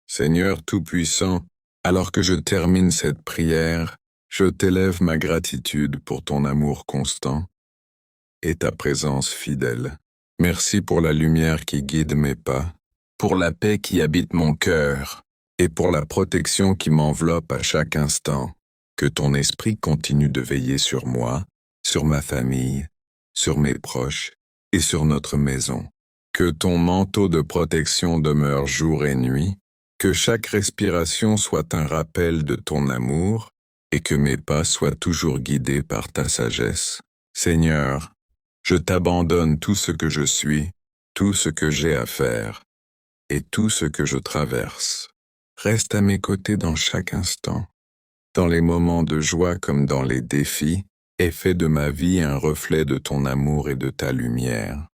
Seigneur Tout-Puissant, alors que je termine cette prière, je t'élève ma gratitude pour ton amour constant et ta présence fidèle. Merci pour la lumière qui guide mes pas, pour la paix qui habite mon cœur et pour la protection qui m'enveloppe à chaque instant. Que ton esprit continue de veiller sur moi, sur ma famille, sur mes proches et sur notre maison. Que ton manteau de protection demeure jour et nuit, que chaque respiration soit un rappel de ton amour et que mes pas soient toujours guidés par ta sagesse. Seigneur, je t'abandonne tout ce que je suis, tout ce que j'ai à faire et tout ce que je traverse. Reste à mes côtés dans chaque instant, dans les moments de joie comme dans les défis, et fais de ma vie un reflet de ton amour et de ta lumière.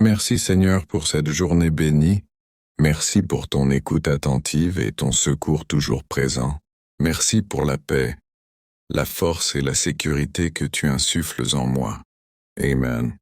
Merci Seigneur pour cette journée bénie. Merci pour ton écoute attentive et ton secours toujours présent. Merci pour la paix, la force et la sécurité que tu insuffles en moi. Amen.